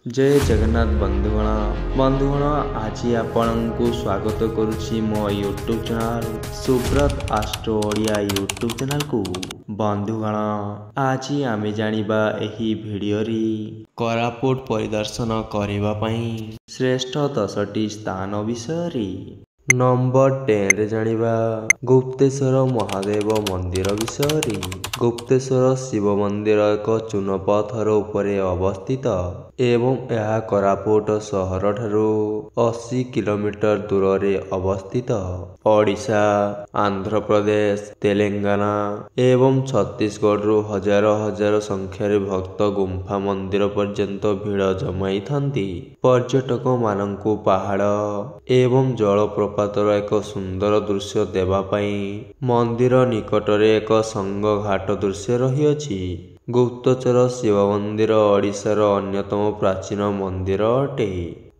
जय जगन्नाथ बंधुगण आज आपको स्वागत करुच्ची मो YouTube channel Subrat astro Odia YouTube channel को। बंधुगण आज आमे जानिबा एही भिडियो री कोरापुट परिदर्शन करिबा पई श्रेष्ठ 10टी स्थान विषय रे। नंबर 10 रे जानिबा गुप्तेश्वर महादेव मंदिर विषय रे। गुप्तेश्वर शिव मंदिर एक चून पत्थर उपरे अवस्थित एवं यह कोरापुट सहर ठारू 80 किलोमीटर दूर रे अवस्थित। ओडिशा, आंध्र प्रदेश, तेलंगाना एवं छत्तीसगढ़ रु हजार हजार संख्यार भक्त गुंफा मंदिर पर्यंत भीड़ जमाई थांती। पर्यटक मानंकु पहाड़ एवं जलप्रपातर एक सुंदर दृश्य देवा पई मंदिर निकटरे एक संग घाट दृश्य रहिअछि। गुप्तचर शिव मंदिर ओडिशार अन्यतम प्राचीन मंदिर अटे।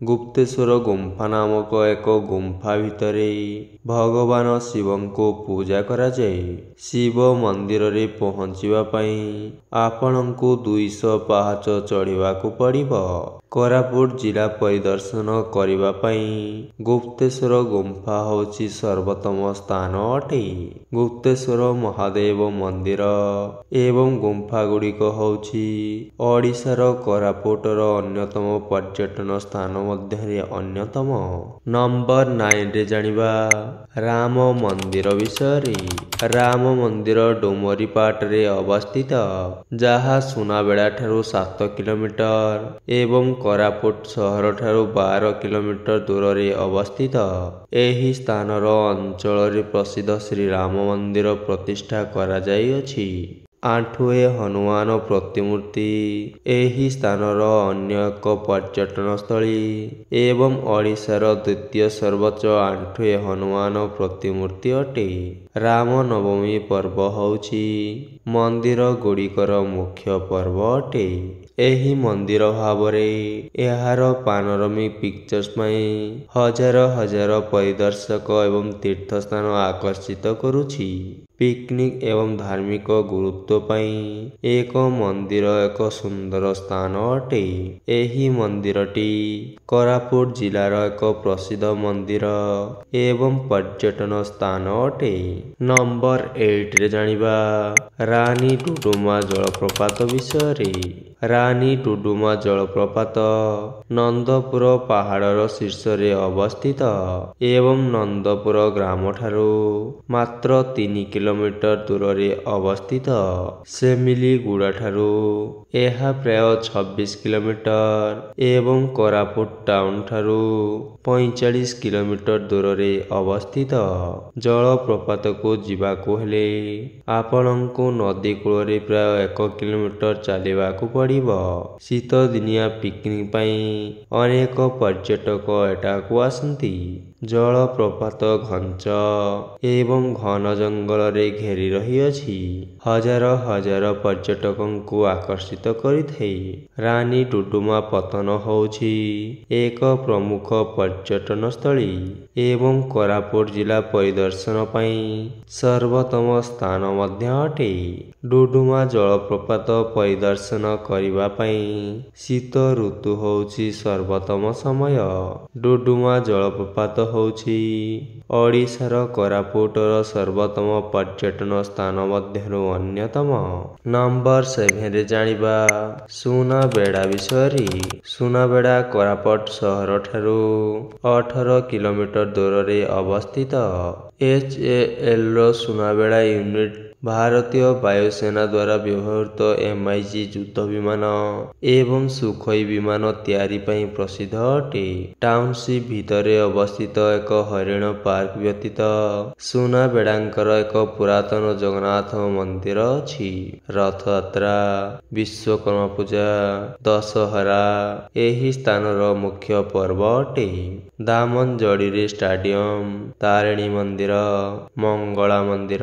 गुप्तेश्वर गुंफा नामक एक गुंफा भितरे भगवान शिवंको पूजा करा जाए। शिव मंदिर रे पहुंचिबा पई आपनंकु 200 पाहाच चढ़िबाकू पड़िबो। कोरापुट जिला परिदर्शन करिबा पई गुप्तेश्वर गुंफा होची सर्वोत्तम स्थान अटे। गुप्तेश्वर महादेव मंदिर एवं गुंफा गुड़िक होची ओडिशार कोरापुटर अन्यतम पर्यटन स्थान मध्यरे अन्यतम। नंबर 9 रे जानिबा राम मंदिर विषय रे। राम मंदिर डुमरीपाट रे अवस्थित जहा सुनाबेड़ा ठारू 7 किलोमीटर एवं कोरापुट सहर ठारू 12 किलोमीटर दूर रे अवस्थित। एही स्थानर अंचल रे प्रसिद्ध श्री राम मंदिर प्रतिष्ठा करा जाइअछि। आंठुए हनुमान प्रतिमूर्ति एही स्थानर अन्य एक पर्यटन स्थली एवं ओडिशार द्वितीय सर्वोच्च आंठुए हनुमान प्रतिमूर्ति अटे। राम नवमी पर्व होची मंदिर गुड़िकर मुख्य पर्व अटे। एही मंदिर भावरे एहार पानोरामिक पिक्चर्स पई हजार हजार परिदर्शक एवं तीर्थस्थान आकर्षित करुछि। पिकनिक एवं धार्मिक गुरुत्व पई एक मंदिर एक सुंदर स्थान अटे। एही मंदिरटी कोरापुट जिलार एक प्रसिद्ध मंदिर एवं पर्यटन स्थान अटे। नंबर 8 रे जानिबा रानी डुडुमा जलप्रपात विषय रे। रानी डुडुमा जलप्रपात नंदपुर पहाड़र शीर्ष रे अवस्थित एवं नंदपुर ग्राम ठारू मात्र 3 किलोमीटर दूर रे अवस्थित। सेमिली गुड़ा ठारू एहा प्राय 26 किलोमीटर एवं कोरापुट टाउन ठारू 45 किलोमीटर दूर रे अवस्थित। जलप्रपात को जीवाकू हेले आपनंकु नदी कूल रे प्राय 1 किलोमीटर चलिबाकू पड़िबो। शीत दिनिया पिकनिक पई अनेक पर्यटक एटाकू आसंती। जलप्रपात घंच एवं घन जंगल रे घेरी रहिअछि। हजार हजार पर्यटकंकु आकर्षित करिथै। रानी डुडुमा पतन होछि एक प्रमुख पर्यटन स्थली एवं कोरापुट जिला परिदर्शन पई सर्वोत्तम स्थान मध्य अटे। डुडुमा जलप्रपात परिदर्शन करिबा पई शीत ऋतु होछि सर्वोत्तम समय। डुडुमा जलप्रपात होछि ओडिशार कोरापुटर सर्वोत्तम पर्यटन स्थान मध्यरु अन्यतम। नंबर 7 रे जानिबा सुनाबेड़ा विषय रे। सुनाबेड़ा कोरापुट सहर ठारू 18 किलोमीटर दूर रे अवस्थित। HAL रो सुनाबेड़ा यूनिट भारतीय वायुसेना द्वारा व्यवहृत MiG युद्ध विमान एवं सुखोई विमान तैयारी पई प्रसिद्ध अटे। टाउनशिप भितरे अवस्थित एक हरिण पार्क व्यतीत सुनाबेड़ांकर एक पुरातन जगन्नाथ मंदिर अछि। रथयात्रा, विश्वकर्मा पूजा, दशहरा एही स्थानर मुख्य पर्व अटे। दामनजोड़ी रे स्टेडियम, तारिणी मंदिर, मंगला मंदिर,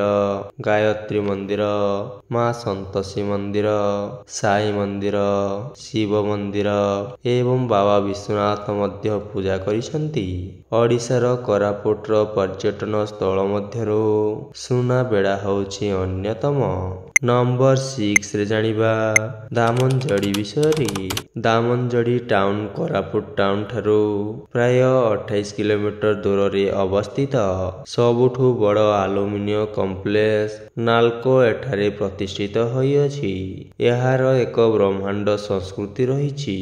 गायत्री मंदिर, मां संतोषी मंदिर, साई मंदिर, शिव मंदिर एवं बाबा विश्वनाथ मध्य पूजा करिसंती। ओडिशार कोरापुटर पर्यटन स्थल मध्यरु सुनाबेड़ा होछि अन्यतम। ନମ୍ବର 6ରେ ଜାଣିବା ଦାମନଯୋଡ଼ି ବିଷୟରେ। ଦାମନଯୋଡ଼ି ଟାଉନ କୋରାପୁଟ ଟାଉନ ଠାରୁ ପ୍ରାୟ 28 କିଲୋମିଟର ଦୂରରେ ଅବସ୍ଥିତ। ସବୁଠୁ ବଡ଼ ଆଲୁମିନିୟମ କମ୍ପ୍ଲେକ୍ସ ନାଲ୍କୋ ଏଠାରେ ପ୍ରତିଷ୍ଠିତ ହୋଇଅଛି। ଏହାର ଏକ ବ୍ରହ୍ମାଣ୍ଡ ସଂସ୍କୃତି ରହିଛି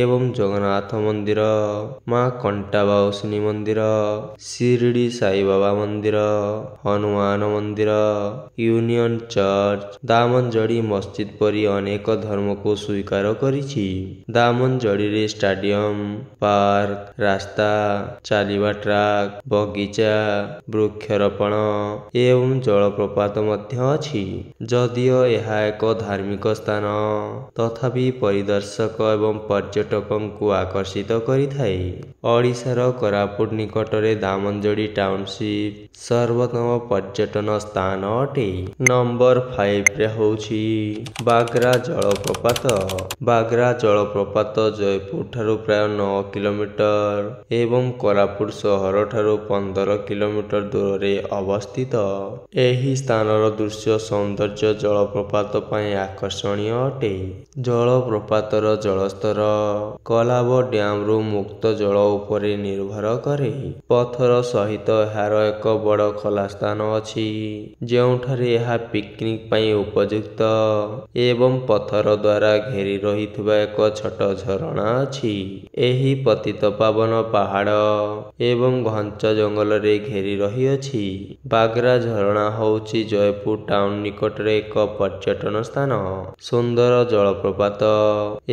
ଏବଂ ଜଗନ୍ନାଥ ମନ୍ଦିର, ମା କଣ୍ଟାବାଉସିନୀ ମନ୍ଦିର, ଶିରିଡ଼ି ସାଇବାବା ମନ୍ଦିର, ହନୁମାନ ମନ୍ଦିର, ୟୁନିୟନ ଚର୍ଚ୍ଚ, ଦାମନଯୋଡ଼ି ମସଜିଦ ପରି ଅନେକ ଧର୍ମକୁ ସ୍ୱୀକାର କରିଛି। ଦାମନଯୋଡ଼ିରେ ଷ୍ଟାଡିୟମ, ପାର୍କ, ରାସ୍ତା, ଚାଲିବା ଟ୍ରାକ୍, ବଗିଚା, ବୃକ୍ଷରୋପଣ ଏବଂ ଜଳପ୍ରପାତ ମଧ୍ୟ ଅଛି। ଯଦିଓ ଏହା ଏକ ଧାର୍ମିକ ସ୍ଥାନ, ତଥାପି ପରିଦର୍ଶକ ଏବଂ ପର୍ଯ୍ୟଟକଙ୍କୁ ଆକର୍ଷିତ କରିଥାଏ। ଓଡ଼ିଶାର କୋରାପୁଟ ନିକଟରେ ଦାମନଯୋଡ଼ି ଟାଉନସିପ୍ ସର୍ବୋତ୍ତମ ପର୍ଯ୍ୟଟନ ସ୍ଥାନ ଅଟେ। ନମ୍ବର 5ରେ ହେଉଛି ବାଗ୍ରା ଜଳପ୍ରପାତ। ବାଗ୍ରା ଜଳପ୍ରପାତ ଜୟପୁର ଠାରୁ ପ୍ରାୟ 9 କିଲୋମିଟର ଏବଂ କୋରାପୁଟ ସହର ଠାରୁ 15 କିଲୋମିଟର ଦୂରରେ ଅବସ୍ଥିତ। ଏହି ସ୍ଥାନର ଦୃଶ୍ୟ ସୌନ୍ଦର୍ଯ୍ୟ ଜଳପ୍ରପାତ ପାଇଁ ଆକର୍ଷଣୀୟ ଅଟେ। ଜଳପ୍ରପାତର ଜଳସ୍ତର କୋଲାବ ଡ୍ୟାମରୁ ମୁକ୍ତ ଜଳ ଉପରେ ନିର୍ଭର କରେ। ପଥର ସହିତ ଏହାର ଏକ ବଡ଼ ଖୋଲା ସ୍ଥାନ ଅଛି, ଯେଉଁଠାରେ ଏହା ପିକନିକ୍ ପାଇଁ ଉପଯୁକ୍ତ ଏବଂ ପଥର ଦ୍ୱାରା ଘେରି ରହିଥିବା ଏକ ଛୋଟ ଝରଣା ଅଛି। ଏହି ପତିତପାବନ ପାହାଡ଼ ଏବଂ ଘଞ୍ଚ ଜଙ୍ଗଲରେ ଘେରି ରହିଅଛି। ବାଗ୍ରା ଝରଣା ହେଉଛି ଜୟପୁର ଟାଉନ ନିକଟରେ ଏକ ପର୍ଯ୍ୟଟନ ସ୍ଥାନ। ସୁନ୍ଦର ଜଳପ୍ରପାତ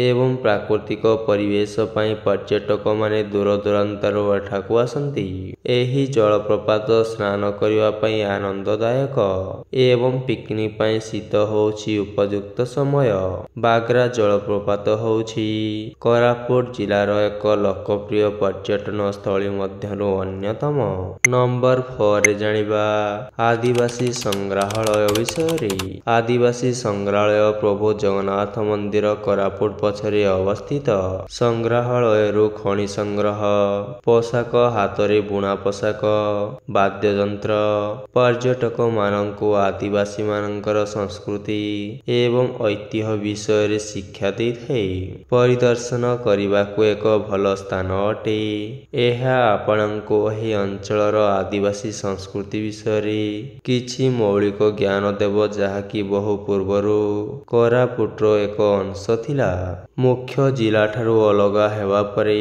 ଏବଂ ପ୍ରାକୃତିକ ପରିବେଶ ପାଇଁ ପର୍ଯ୍ୟଟକମାନେ ଦୂରଦୂରାନ୍ତରୁ ଏଠାକୁ ଆସନ୍ତି। ଏହି ଜଳପ୍ରପାତ ସ୍ନାନ କରିବା ପାଇଁ ଆନନ୍ଦଦାୟକ ଏବଂ ପିକନିକ୍ ପାଇଁ ଶୀତ ହେଉଛି ଉପଯୁକ୍ତ ସମୟ। ବାଗ୍ରା ଜଳପ୍ରପାତ ହେଉଛି କୋରାପୁଟ ଜିଲ୍ଲାର ଏକ ଲୋକପ୍ରିୟ ପର୍ଯ୍ୟଟନ ସ୍ଥଳୀ ମଧ୍ୟରୁ ଅନ୍ୟତମ। ନମ୍ବର 4ରେ ଜାଣିବା ଆଦିବାସୀ ସଂଗ୍ରହାଳୟ ବିଷୟରେ। ଆଦିବାସୀ ସଂଗ୍ରହାଳୟ ପ୍ରଭୁ ଜଗନ୍ନାଥ ମନ୍ଦିର କୋରାପୁଟ ପଛରେ ଅବସ୍ଥିତ। ସଂଗ୍ରହାଳୟରୁ ଖଣି ସଂଗ୍ରହ, ପୋଷାକ, ହାତରେ ବୁଣା ପୋଷାକ, ବାଦ୍ୟଯନ୍ତ୍ର ପର୍ଯ୍ୟଟକମାନଙ୍କୁ ଆଦିବାସୀମାନଙ୍କର ସଂସ୍କୃତି ଏବଂ ଐତିହ୍ୟ ବିଷୟରେ ଶିକ୍ଷା ଦେଇଥାଏ। ପରିଦର୍ଶନ କରିବାକୁ ଏକ ଭଲ ସ୍ଥାନ ଅଟେ। ଏହା ଆପଣଙ୍କୁ ଏହି ଅଞ୍ଚଳର ଆଦିବାସୀ ସଂସ୍କୃତି ବିଷୟରେ କିଛି ମୌଳିକ ଜ୍ଞାନ ଦେବ, ଯାହାକି ବହୁ ପୂର୍ବରୁ କୋରାପୁଟର ଏକ ଅଂଶ ଥିଲା। ମୁଖ୍ୟ ଜିଲ୍ଲାଠାରୁ ଅଲଗା ହେବା ପରେ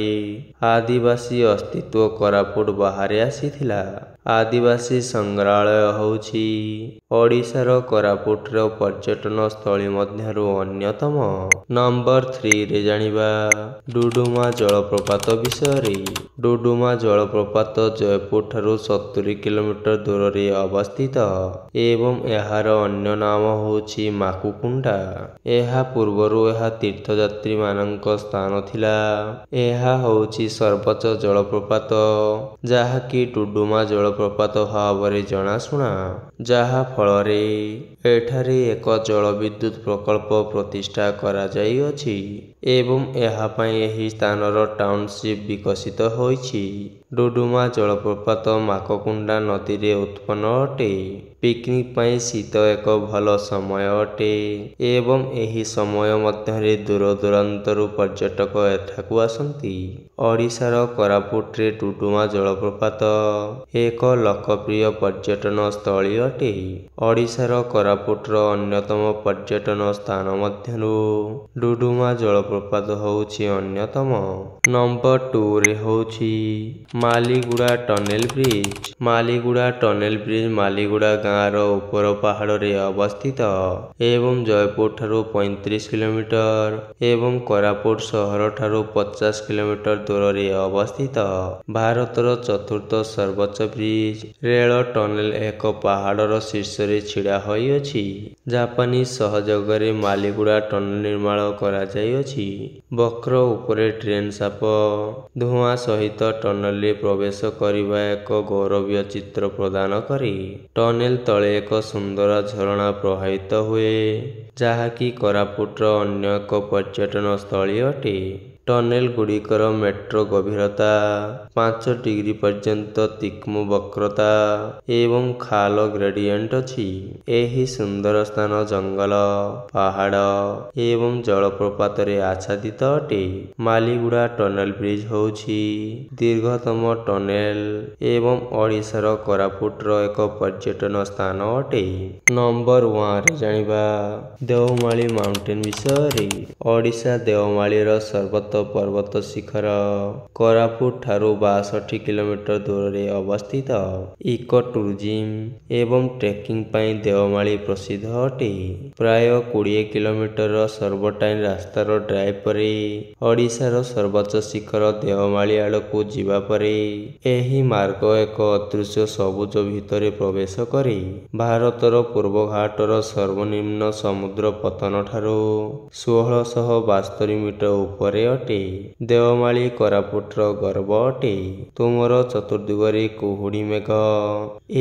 ଆଦିବାସୀ ଅସ୍ତିତ୍ୱ କୋରାପୁଟ ବାହାରେ ଆସିଥିଲା। ଆଦିବାସୀ ସଂଗ୍ରହାଳୟ ହେଉଛି ଓଡ଼ିଶାର କୋରାପୁଟର ପର୍ଯ୍ୟଟନ ସ୍ଥଳୀ ମଧ୍ୟରୁ ଅନ୍ୟତମ। ନମ୍ବର 3ରେ ଜାଣିବା ଡୁଡୁମା ଜଳପ୍ରପାତ ବିଷୟରେ। ଡୁଡୁମା ଜଳପ୍ରପାତ ଜୟପୁର ଠାରୁ 70 କିଲୋମିଟର ଦୂରରେ ଅବସ୍ଥିତ ଏବଂ ଏହାର ଅନ୍ୟ ନାମ ହେଉଛି ମାକୁକୁଣ୍ଡା। ଏହା ପୂର୍ବରୁ ଏହା ତୀର୍ଥଯାତ୍ରୀମାନଙ୍କ ସ୍ଥାନ ଥିଲା। ଏହା ହେଉଛି ସର୍ବୋଚ୍ଚ ଜଳପ୍ରପାତ, ଯାହାକି ଡୁଡୁମା ଜଳପ୍ରପାତ ଭାବରେ ଜଣାଶୁଣା, ଯାହା ଫଳରେ ଏଠାରେ ଏକ ଜଳବିଦ୍ୟୁତ ପ୍ରକଳ୍ପ ପ୍ରତିଷ୍ଠା କରାଯାଇଅଛି ଏବଂ ଏହା ପାଇଁ ଏହି ସ୍ଥାନର ଟାଉନସିପ୍ ବିକଶିତ ହୋଇଛି। ଡୁଡୁମା ଜଳପ୍ରପାତ ମାକକୁଣ୍ଡା ନଦୀରେ ଉତ୍ପନ୍ନ ଅଟେ। ପିକନିକ୍ ପାଇଁ ଶୀତ ଏକ ଭଲ ସମୟ ଅଟେ ଏବଂ ଏହି ସମୟ ମଧ୍ୟରେ ଦୂରଦୂରାନ୍ତରୁ ପର୍ଯ୍ୟଟକ ଏଠାକୁ ଆସନ୍ତି। ଓଡ଼ିଶାର କୋରାପୁଟରେ ଡୁଡୁମା ଜଳପ୍ରପାତ ଏକ ଲୋକପ୍ରିୟ ପର୍ଯ୍ୟଟନ ସ୍ଥଳୀ ଅଟେ। ଓଡ଼ିଶାର କୋରାପୁଟର ଅନ୍ୟତମ ପର୍ଯ୍ୟଟନ ସ୍ଥାନ ମଧ୍ୟରୁ ଡୁଡୁମା ଜଳପ୍ରପାତ ହେଉଛି ଅନ୍ୟତମ। ନମ୍ବର 2ରେ ହେଉଛି Maliguda tunnel bridge. Maliguda tunnel bridge Maliguda ଗାଁର ଉପର ପାହାଡ଼ରେ ଅବସ୍ଥିତ ଏବଂ ଜୟପୁର ଠାରୁ 35 କିଲୋମିଟର ଏବଂ କୋରାପୁଟ ସହର ଠାରୁ 50 କିଲୋମିଟର ଦୂରରେ ଅବସ୍ଥିତ। ଭାରତର ଚତୁର୍ଥ ସର୍ବୋଚ୍ଚ ବ୍ରିଜ ରେଳ ଟନେଲ ଏକ ପାହାଡ଼ର ଶୀର୍ଷରେ ଛିଡ଼ା ହୋଇଅଛି। ଜାପାନୀ ସହଯୋଗରେ ମାଲିଗୁଡ଼ା ଟନେଲ ନିର୍ମାଣ କରାଯାଇଅଛି। ବକ୍ର ଉପରେ ଟ୍ରେନ୍ ସାପ ଧୂଆଁ ସହିତ ଟନେଲରେ ପ୍ରବେଶ କରିବା ଏକ ଗୌରବୀୟ ଚିତ୍ର ପ୍ରଦାନ କରେ। ଟନେଲ ତଳେ ଏକ ସୁନ୍ଦର ଝରଣା ପ୍ରବାହିତ ହୁଏ, ଯାହାକି କୋରାପୁଟର ଅନ୍ୟ ଏକ ପର୍ଯ୍ୟଟନ ସ୍ଥଳୀ ଅଟେ। ଟନେଲ ଗୁଡ଼ିକର ମେଟ୍ରୋ ଗଭୀରତା 5 ଡିଗ୍ରୀ ପର୍ଯ୍ୟନ୍ତ ତୀକ୍ଷ୍ମ ବକ୍ରତା ଏବଂ ଖାଲ ଗ୍ରେଡିଏଣ୍ଟ ଅଛି। ଏହି ସୁନ୍ଦର ସ୍ଥାନ ଜଙ୍ଗଲ, ପାହାଡ଼ ଏବଂ ଜଳପ୍ରପାତରେ ଆଚ୍ଛାଦିତ ଅଟେ। ମାଲିଗୁଡ଼ା ଟନେଲ ବ୍ରିଜ ହେଉଛି ଦୀର୍ଘତମ ଟନେଲ ଏବଂ ଓଡ଼ିଶାର କୋରାପୁଟର ଏକ ପର୍ଯ୍ୟଟନ ସ୍ଥାନ ଅଟେ। ନମ୍ବର 1ରେ ଜାଣିବା ଦେଓମାଳି ମାଉଣ୍ଟେନ ବିଷୟରେ। ଓଡ଼ିଶା ଦେଓମାଳିର ସର୍ବୋଚ୍ଚ ପର୍ବତ ଶିଖର କୋରାପୁଟ ଠାରୁ 62 କିଲୋମିଟର ଦୂରରେ ଅବସ୍ଥିତ। ଇକୋ ଟୁରିଜିମ ଏବଂ ଟ୍ରେକିଂ ପାଇଁ ଦେଓମାଳି ପ୍ରସିଦ୍ଧ ଅଟେ। ପ୍ରାୟ 20 କିଲୋମିଟର ସର୍ବଟାଇନ ରାସ୍ତାର ଡ୍ରାଇଭ ପରେ ଓଡ଼ିଶାର ସର୍ବୋଚ୍ଚ ଶିଖର ଦେଓମାଳି ଆଡ଼କୁ ଯିବା ପରେ ଏହି ମାର୍ଗ ଏକ ଅଦୃଶ୍ୟ ସବୁଜ ଭିତରେ ପ୍ରବେଶ କରେ। ଭାରତର ପୂର୍ବ ଘାଟର ସର୍ବନିମ୍ନ ସମୁଦ୍ର ପତନଠାରୁ 1672 ମିଟର ଉପରେ ଅଟେ। ଦେଓମାଳି କୋରାପୁଟର ଗର୍ବ ଅଟେ। ତୁମର ଚତୁର୍ଦିଗରେ କୁହୁଡ଼ି ମେଘ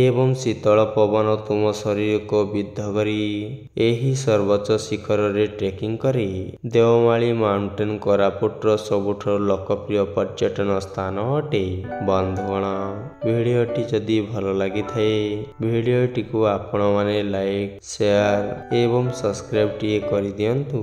ଏବଂ ଶୀତଳ ପବନ ତୁମ ଶରୀରକୁ ବିଦ୍ଧ କରି ଏହି ସର୍ବୋଚ୍ଚ ଶିଖରରେ ଟ୍ରେକିଂ କରେ। ଦେଓମାଳି ମାଉଣ୍ଟେନ କୋରାପୁଟର ସବୁଠାରୁ ଲୋକପ୍ରିୟ ପର୍ଯ୍ୟଟନ ସ୍ଥାନ ଅଟେ। ବନ୍ଧୁଗଣ, ଭିଡ଼ିଓଟି ଯଦି ଭଲ ଲାଗିଥାଏ ଭିଡ଼ିଓଟିକୁ ଆପଣମାନେ ଲାଇକ୍, ସେୟାର ଏବଂ ସବସ୍କ୍ରାଇବଟିଏ କରିଦିଅନ୍ତୁ।